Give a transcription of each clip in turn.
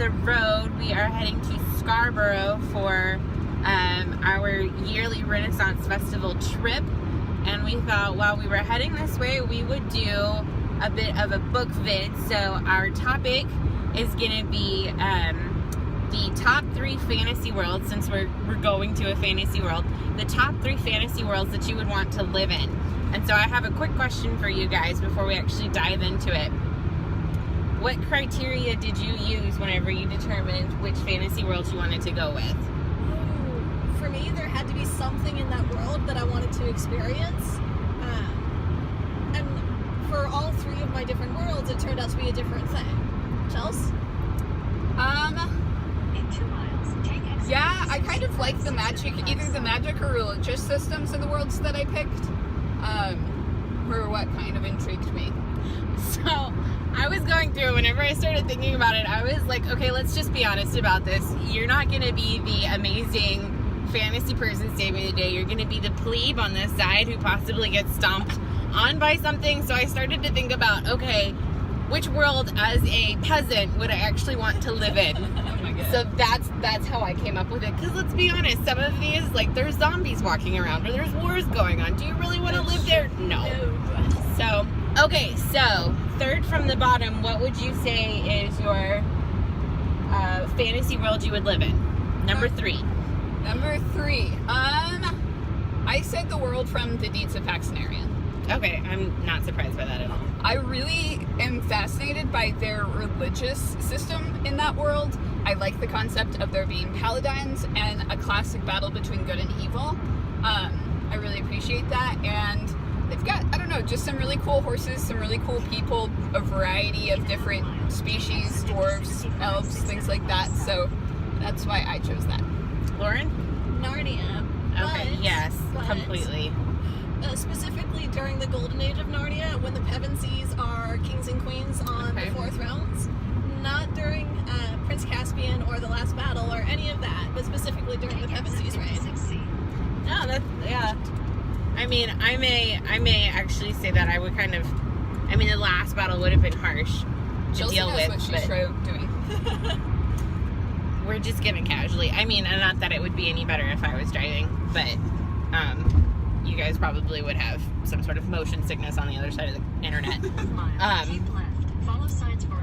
the road. We are heading to Scarborough for our yearly Renaissance Festival trip. And we thought while we were heading this way, we would do a bit of a book vid. So our topic is going to be the top 3 fantasy worlds, since we're going to a fantasy world, the top 3 fantasy worlds that you would want to live in. And so I have a quick question for you guys before we actually dive into it. What criteria did you use whenever you determined which fantasy world you wanted to go with? For me, there had to be something in that world that I wanted to experience. And for all 3 of my different worlds, it turned out to be a different thing. Chelsea? In 2 miles, take exit. Yeah, I kind of like the magic, either the magic or religious systems in the worlds that I picked. Were what kind of intrigued me. So I was going through, whenever I started thinking about it, I was like, okay, let's just be honest about this. You're not going to be the amazing fantasy person saving the day. You're going to be the plebe on this side who possibly gets stomped on by something. So I started to think about, okay, which world as a peasant would I actually want to live in? So that's how I came up with it. Because let's be honest, some of these, like, there's zombies walking around or there's wars going on. Do you really want to live there? No. So, okay, so 3rd from the bottom, what would you say is your fantasy world you would live in? Number 3. Number 3. I said the world from the Deeds of Paxtonarian. Okay, I'm not surprised by that at all. I really am fascinated by their religious system in that world. I like the concept of there being paladins and a classic battle between good and evil. I really appreciate that, and they've got, I don't know, just some really cool horses, some really cool people, a variety of different species, dwarves, elves, things like that, so that's why I chose that. Lauren? Narnia. Okay, yes, but completely. Specifically during the golden age of Narnia, when the Pevensies are kings and queens on the 4 thrones. Not during Prince Caspian or the Last Battle or any of that, but specifically during the Pevensies reign. No, that's, yeah. I mean, I may actually say that I would kind of, I mean, the Last Battle would have been harsh to Chelsea deal knows with, what she's doing. we're just gonna casually, I mean, and not that it would be any better if I was driving, but you guys probably would have some sort of motion sickness on the other side of the internet.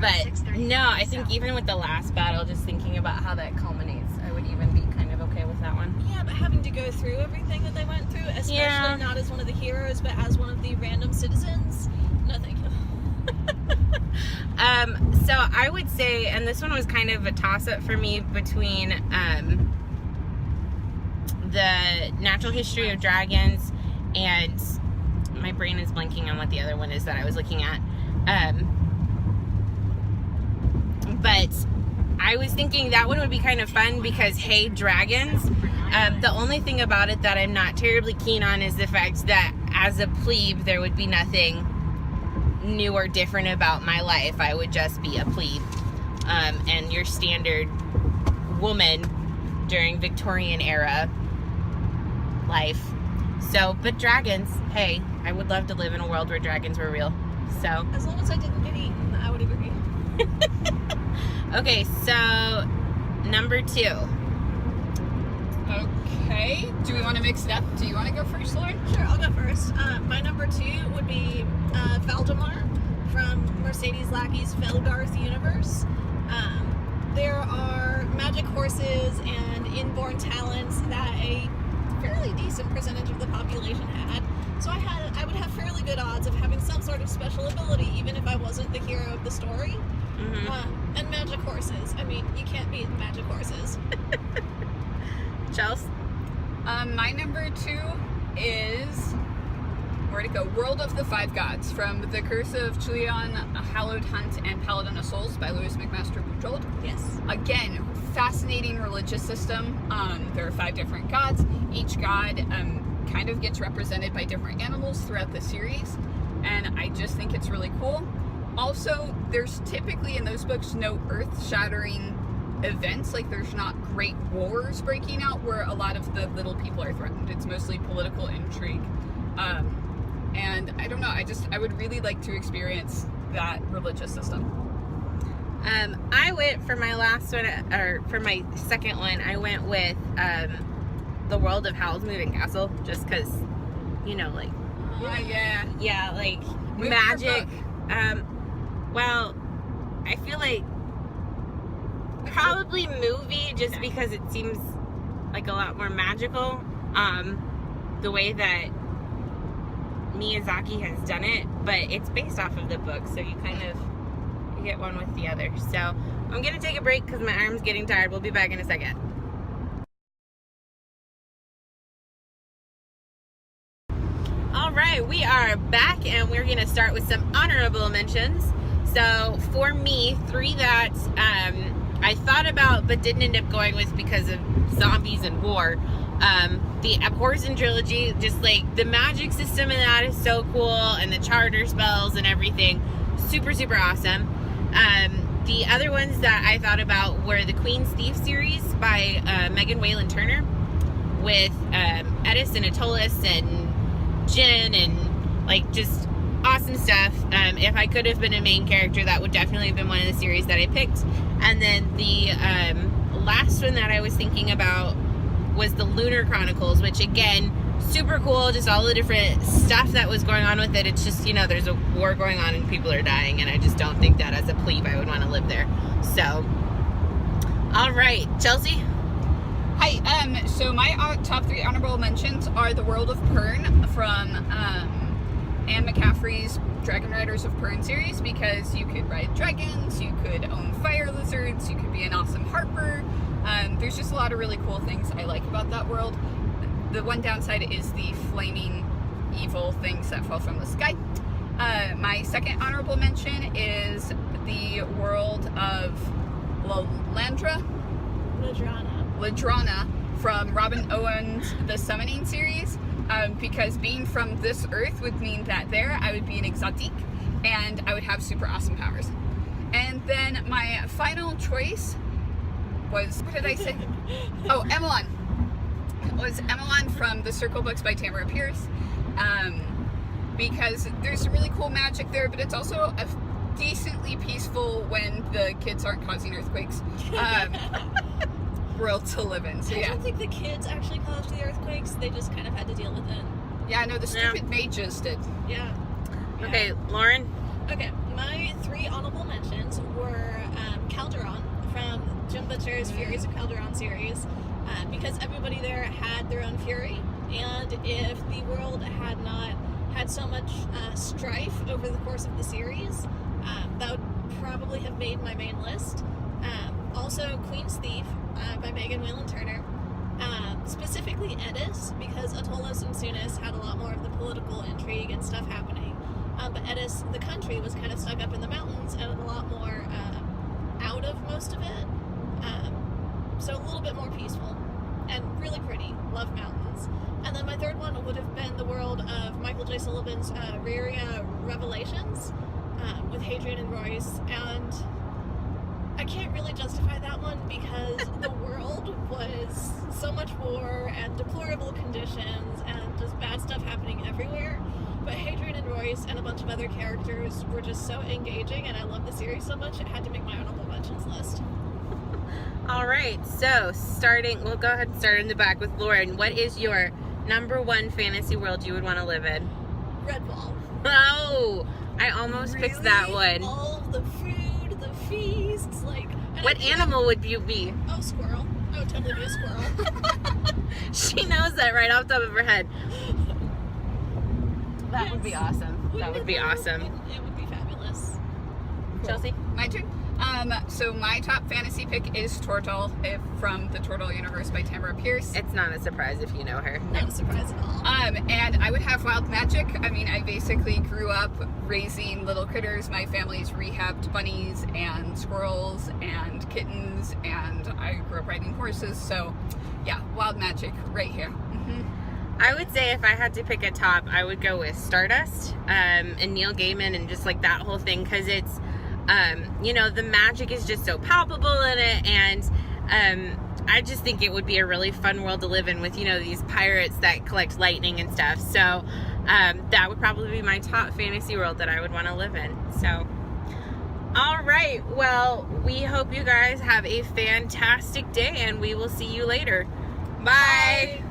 But no, I think even with the Last Battle, just thinking about how that culminates, I would even be kind of okay with that one. Yeah, but having to go through everything that they went through, especially not as one of the heroes, but as one of the random citizens, no thank you. So I would say, and this one was kind of a toss-up for me between the natural history of dragons and my brain is blanking on what the other one is that I was looking at. But I was thinking that one would be kind of fun because, hey, dragons. The only thing about it that I'm not terribly keen on is the fact that as a plebe, there would be nothing new or different about my life. I would just be a plebe. And your standard woman during Victorian era life. So, but dragons, hey, I would love to live in a world where dragons were real. So, as long as I didn't get eaten, I would agree. Okay, so number 2. Okay, do we want to mix it up? Do you want to go first, Lauren? Sure, I'll go first. My number 2 would be Valdemar from Mercedes Lackey's Felgarth universe. There are magic horses and inborn talents that a fairly decent percentage of the population had. So I would have fairly good odds of having some sort of special ability, even if I wasn't the hero of the story. Mm-hmm. And magic horses. I mean, you can't beat magic horses. Chelsea? My number 2 is, where'd it go? World of the Five Gods, from The Curse of Julian, A Hallowed Hunt, and Paladin of Souls by Louis McMaster Bujold. Yes. Again, fascinating religious system. There are 5 different gods. Each god kind of gets represented by different animals throughout the series, and I just think it's really cool. Also, there's typically in those books no earth-shattering events, like there's not great wars breaking out where a lot of the little people are threatened. It's mostly political intrigue. And I don't know, I would really like to experience that religious system. I went for my last one, or for my second one, I went with The World of Howl's Moving Castle, just because, you know, like, yeah, like, Movie or magic. book? Well, I feel like probably movie, just because it seems like a lot more magical. The way that Miyazaki has done it, but it's based off of the book, so you kind of you get one with the other. So I'm gonna take a break because my arm's getting tired. We'll be back in a second. All right, we are back, and we're gonna start with some honorable mentions. So for me, 3 that I thought about but didn't end up going with because of zombies and war. The Abhorsen trilogy, just like the magic system in that is so cool, and the charter spells and everything, super, super awesome. The other ones that I thought about were the Queen's Thief series by Megan Whalen Turner, with Edis and Atolus and Jin, and like just awesome stuff. If I could have been a main character, that would definitely have been one of the series that I picked. And then the last one that I was thinking about was the Lunar Chronicles, which again, super cool, just all the different stuff that was going on with it. It's just, you know, there's a war going on and people are dying, and I just don't think that as a plebe I would want to live there. So, all right, Chelsea? Hi, so my top 3 honorable mentions are The World of Pern from Anne McCaffrey's Dragon Riders of Pern series, because you could ride dragons, you could own fire lizards, you could be an awesome harper. There's just a lot of really cool things I like about that world. The one downside is the flaming evil things that fall from the sky. My second honorable mention is the world of Ladrana from Robin Owens' The Summoning series, because being from this earth would mean that there I would be an exotique and I would have super awesome powers. And then my final choice was, what did I say? Oh, Emmeline. It was Emmeline from the Circle books by Tamara Pierce, because there's some really cool magic there, but it's also a decently peaceful, when the kids aren't causing earthquakes, world to live in. So I yeah. don't think the kids actually caused the earthquakes. They just kind of had to deal with it. Yeah, no, the stupid mages did. Yeah. Okay, Lauren? Okay, my 3 honorable mentions were Calderon from Jim Butcher's Furies of Calderon series, because everybody there had their own fury, and if the world had not had so much strife over the course of the series, that would probably have made my main list. Also, Queen's Thief by Megan Whalen Turner. Specifically Edis, because Atolus and Sunis had a lot more of the political intrigue and stuff happening. But Edis, the country, was kind of stuck up in the mountains and a lot more out of most of it. So a little bit more peaceful and really pretty. Love mountains. And then my third one would have been the world of Michael J. Sullivan's Reria Revelations, with Hadrian and Royce. And I can't really justify that one because the world was so much war and deplorable conditions and just bad stuff happening everywhere. But Hadrian and Royce and a bunch of other characters were just so engaging, and I love the series so much, it had to make my honorable mentions list. All right, so we'll go ahead and start in the back with Lauren. What is your number 1 fantasy world you would want to live in? Redwall. Oh, I almost picked that one. All the food, the feasts, like... What animal would you be? Oh, squirrel. I would totally be a squirrel. She knows that right off the top of her head. That would be awesome. That would be awesome. It would be fabulous. Chelsea? My turn. So my top fantasy pick is Tortle, from the Tortle universe by Tamara Pierce. It's not a surprise if you know her. Not a surprise at all. And I would have wild magic. I mean, I basically grew up raising little critters. My family's rehabbed bunnies and squirrels and kittens, and I grew up riding horses. So, yeah, wild magic right here. I would say if I had to pick a top, I would go with Stardust and Neil Gaiman and just like that whole thing, because it's, you know, the magic is just so palpable in it, and I just think it would be a really fun world to live in with, you know, these pirates that collect lightning and stuff. So that would probably be my top fantasy world that I would want to live in. So, All right. Well, we hope you guys have a fantastic day, and we will see you later. Bye. Bye.